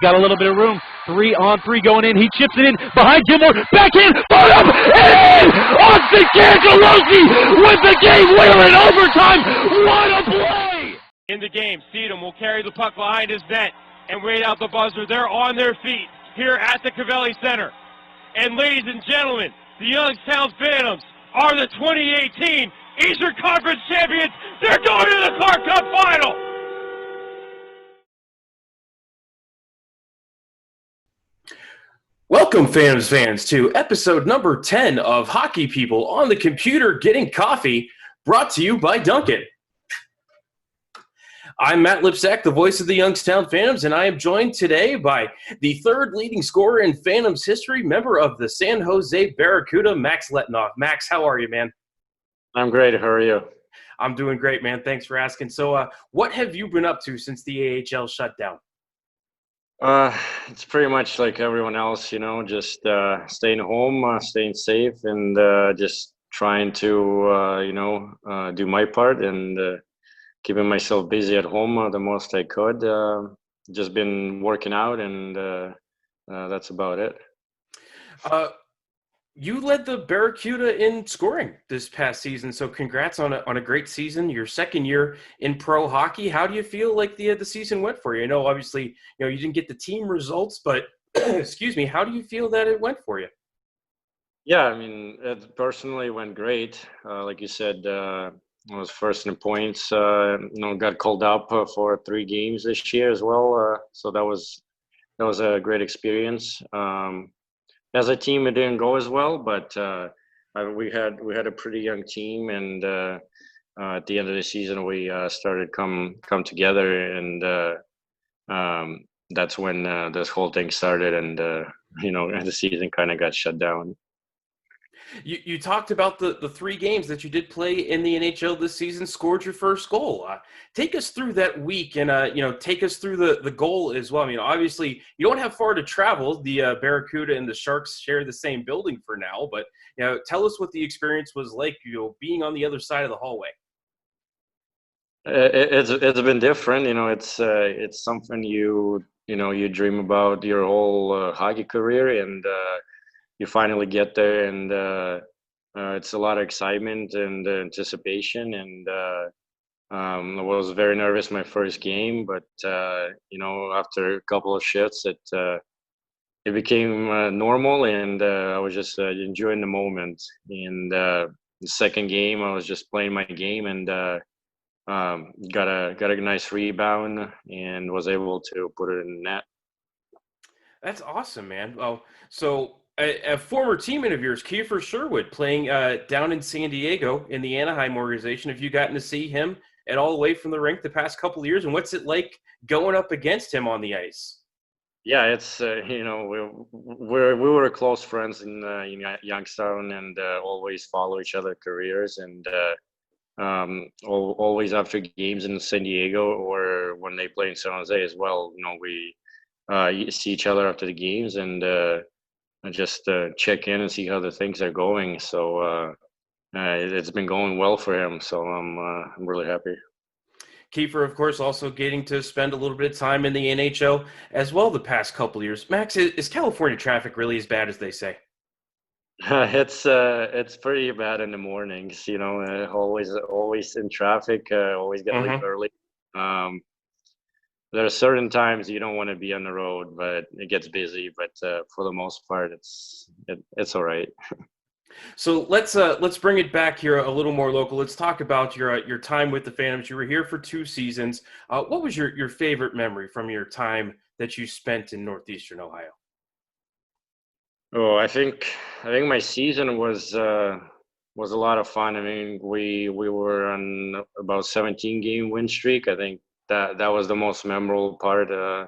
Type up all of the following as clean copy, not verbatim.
got a little bit of room. 3-on-3 going in. He chips it in behind Gilmore. Back in. Put up. And in. Austin Cangelosi with the game winner in overtime. What a play. In the game, Sedum will carry the puck behind his net and wait out the buzzer. They're on their feet here at the Covelli Center. And ladies and gentlemen, the Youngstown Phantoms are the 2018 Eastern Conference champions. They're going to the Clark Cup final. Welcome, Phantoms fans, to episode number 10 of Hockey People on the Computer Getting Coffee, brought to you by Dunkin. I'm Matt Lipsack, the voice of the Youngstown Phantoms, and I am joined today by the third leading scorer in Phantoms history, member of the San Jose Barracuda, Max Letunov. Max, how are you, man? I'm great. How are you? I'm doing great, man. Thanks for asking. So what have you been up to since the AHL shut down? It's pretty much like everyone else, just staying home, staying safe, and just trying to, do my part and keeping myself busy at home the most I could. Just been working out, and that's about it. You led the Barracuda in scoring this past season, so congrats on a great season. Your second year in pro hockey. How do you feel like the season went for you? I know, obviously, you didn't get the team results, but excuse me, how do you feel that it went for you? Yeah, I mean, it personally went great. Like you said, I was first in points. Got called up for 3 games this year as well. So that was a great experience. As a team, it didn't go as well, but we had a pretty young team, and at the end of the season, we started come together, and that's when this whole thing started, and the season kind of got shut down. You talked about the 3 games that you did play in the NHL this season, scored your first goal. Take us through that week, and take us through the goal as well. I mean, obviously, you don't have far to travel. The Barracuda and the Sharks share the same building for now, but tell us what the experience was like, being on the other side of the hallway. It's been different. It's something you dream about your whole hockey career, and you finally get there, and it's a lot of excitement and anticipation, and I was very nervous my first game, but after a couple of shifts, it became normal, and I was just enjoying the moment. And the second game, I was just playing my game, and got a nice rebound and was able to put it in the net. That's awesome, man. Well, so a former teammate of yours, Kiefer Sherwood, playing down in San Diego in the Anaheim organization. Have you gotten to see him at all away from the rink the past couple of years? And what's it like going up against him on the ice? Yeah, it's we were close friends in Youngstown, and always follow each other's careers, and always after games in San Diego or when they play in San Jose as well. We see each other after the games, and just check in and see how the things are going. So it's been going well for him. So I'm really happy. Kiefer, of course, also getting to spend a little bit of time in the NHL as well the past couple of years. Max, is California traffic really as bad as they say? It's pretty bad in the mornings. Always in traffic. Always got to leave early. There are certain times you don't want to be on the road, but it gets busy. But for the most part, it's all right. So let's bring it back here a little more local. Let's talk about your time with the Phantoms. You were here for 2 seasons. What was your favorite memory from your time that you spent in Northeastern Ohio? Oh, I think my season was a lot of fun. I mean, we were on about 17-game win streak. I think that was the most memorable part. A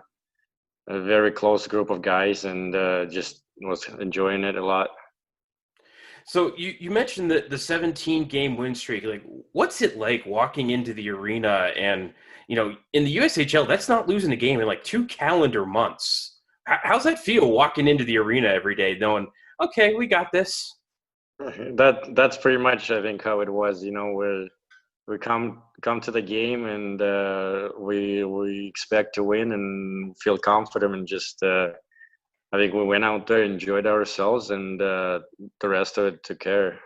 very close group of guys, and just was enjoying it a lot. So you mentioned the 17-game win streak. Like, what's it like walking into the arena and, in the USHL, that's not losing a game in like 2 calendar months. How's that feel walking into the arena every day knowing, okay, we got this? That's pretty much, I think, how it was. we come to the game, and we expect to win and feel confident, and just I think we went out there, enjoyed ourselves, and the rest of it took care.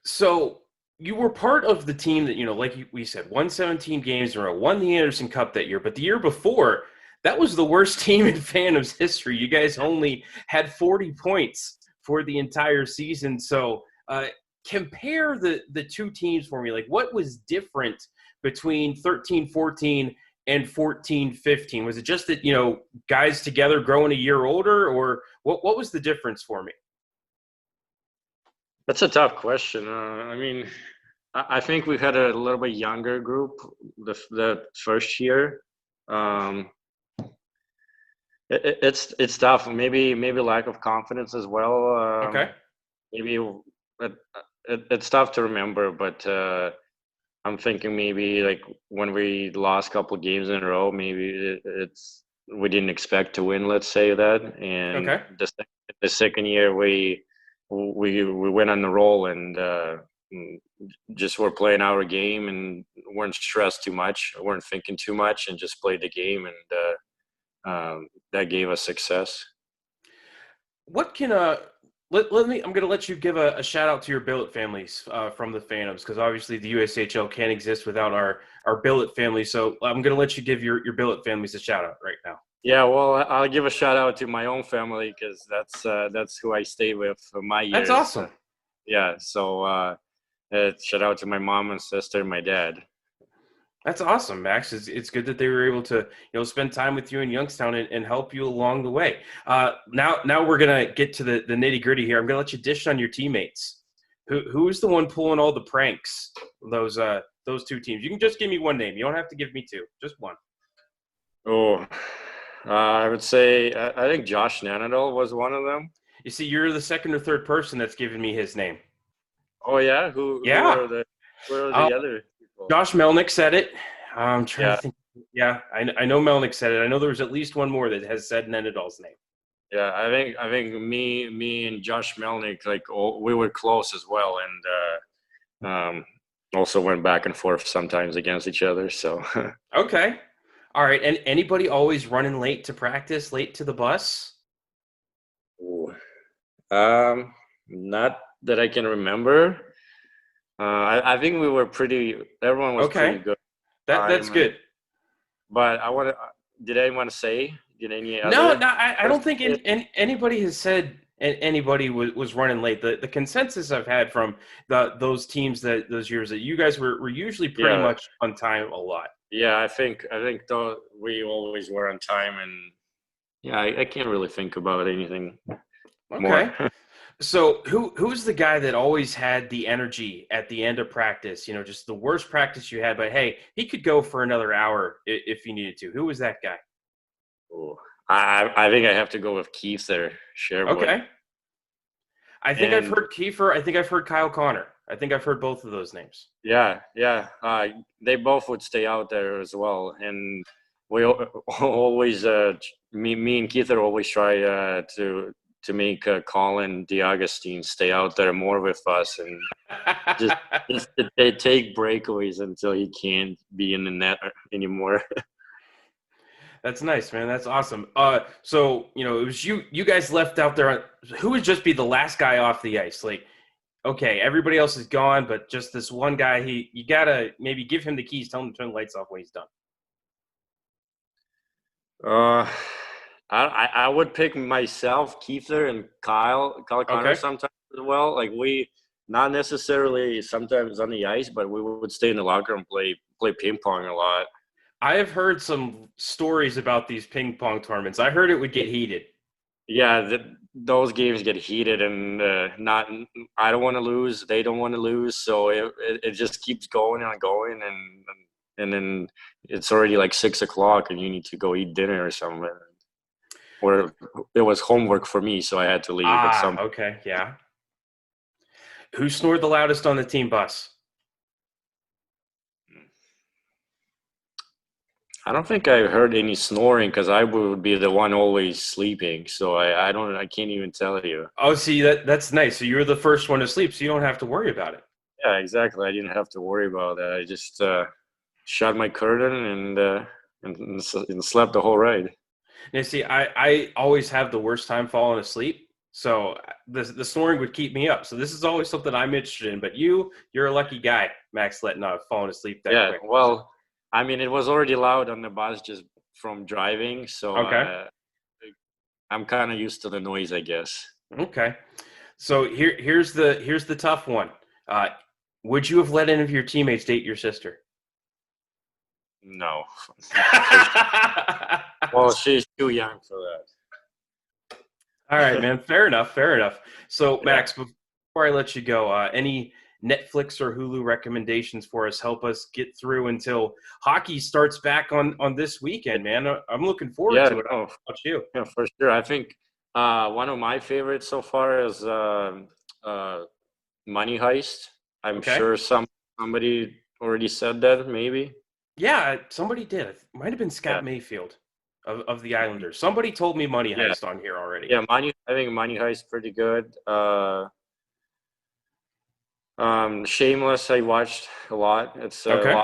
So you were part of the team that, like we said, won 17 games in a row, won the Anderson Cup that year. But the year before, that was the worst team in Phantoms history. You guys only had 40 points for the entire season. So compare the two teams for me. Like, what was different between 13-14 and 14-15? Was it just that, guys together growing a year older, or what was the difference for me? That's a tough question. I mean, I think we had a little bit younger group the first year. It's tough. Maybe lack of confidence as well. Okay. Maybe it's tough to remember, but I'm thinking maybe like when we lost a couple of games in a row, maybe we didn't expect to win. Let's say that, and Okay. the second year we went on the roll, and just were playing our game and weren't stressed too much, weren't thinking too much, and just played the game, and that gave us success. What can let me? I'm going to let you give a shout out to your billet families from the Phantoms, because obviously the USHL can't exist without our billet family. So I'm going to let you give your billet families a shout out right now. Yeah, well, I'll give a shout out to my own family, because that's who I stay with for my years. That's awesome. Yeah, so shout out to my mom and sister and my dad. That's awesome, Max. It's good that they were able to spend time with you in Youngstown and help you along the way. Now we're gonna get to the nitty gritty here. I'm gonna let you dish on your teammates. Who's the one pulling all the pranks? Those two teams. You can just give me one name. You don't have to give me two. Just one. Oh, I would say I think Josh Nanadol was one of them. You see, you're the second or third person that's given me his name. Oh yeah, who Yeah. who are the other people? Josh Melnick said it. I'm trying to think. Yeah, I know Melnick said it. I know there was at least one more that has said Nenadol's name. Yeah, I think me and Josh Melnick, like, we were close as well, and also went back and forth sometimes against each other. So Okay. All right. And anybody always running late to practice, late to the bus? Ooh. Not that I can remember. I think we were everyone was pretty good. That's good. But did anyone say? Did any other? No, I don't think anybody has said anybody was running late. The consensus I've had from those teams those years that you guys were usually pretty much on time a lot. Yeah, I think though we always were on time, and yeah, I can't really think about anything more. So who's the guy that always had the energy at the end of practice? Just the worst practice you had, but hey, he could go for another hour if he needed to. Who was that guy? Oh, I think I have to go with Keith there. Okay. I think I've heard Kiefer. I think I've heard Kyle Connor. I think I've heard both of those names. Yeah. They both would stay out there as well, and we always me and Keith always try to make Colin DeAugustine stay out there more with us, and just they take breakaways until he can't be in the net anymore. That's nice, man. That's awesome. So it was you guys left out there. Who would just be the last guy off the ice? Like, okay, everybody else is gone, but just this one guy. You gotta maybe give him the keys. Tell him to turn the lights off when he's done. I would pick myself, Keither, and Kyle Connor sometimes as well. Like, we not necessarily sometimes on the ice, but we would stay in the locker room and play ping pong a lot. I have heard some stories about these ping pong tournaments. I heard it would get heated. Yeah, those games get heated, and I don't want to lose. They don't want to lose, so it just keeps going and going, and then it's already like 6 o'clock, and you need to go eat dinner or something. Or it was homework for me, so I had to leave at some point. Okay, yeah. Who snored the loudest on the team bus? I don't think I heard any snoring, because I would be the one always sleeping. So I can't even tell you. Oh, see, that's nice. So you're the first one to sleep, so you don't have to worry about it. Yeah, exactly. I didn't have to worry about that. I just shut my curtain and slept the whole ride. Now, see, I always have the worst time falling asleep. So the snoring would keep me up. So this is always something I'm interested in. But you're a lucky guy, Max Letunov, falling asleep that Yeah, quick. well, I mean, it was already loud on the bus just from driving, so Okay. I'm kind of used to the noise, I guess. Okay. So here's the tough one. Uh, would you have let any of your teammates date your sister? No. Well, she's too young for that. All right, man. Fair enough. Fair enough. So, Yeah. Max, before I let you go, any Netflix or Hulu recommendations for us? Help us get through until hockey starts back on this weekend, man. I'm looking forward Yeah, to it. How no, about you? yeah, for sure. I think one of my favorites so far is Money Heist. I'm Okay. sure somebody already said that, maybe. Yeah, somebody did. It might have been Yeah, Scott Mayfield of the Islanders. Somebody told me Money yeah, Heist on here already. yeah. I think Money Heist pretty good. Shameless, I watched a lot. It's Okay. a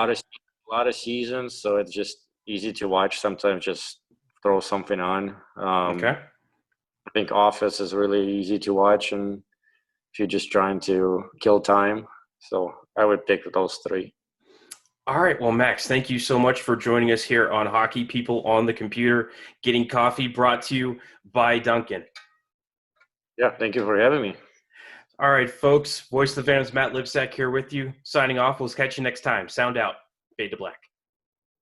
lot of seasons, so it's just easy to watch. Sometimes just throw something on. Okay. I think Office is really easy to watch, and if you're just trying to kill time, so I would pick those three. All right. Well, Max, thank you so much for joining us here on Hockey People on the Computer, getting coffee brought to you by Dunkin. Yeah, thank you for having me. All right, folks. Voice of the Phantoms, Matt Lipsack here with you. Signing off. We'll catch you next time. Sound out. Fade to black.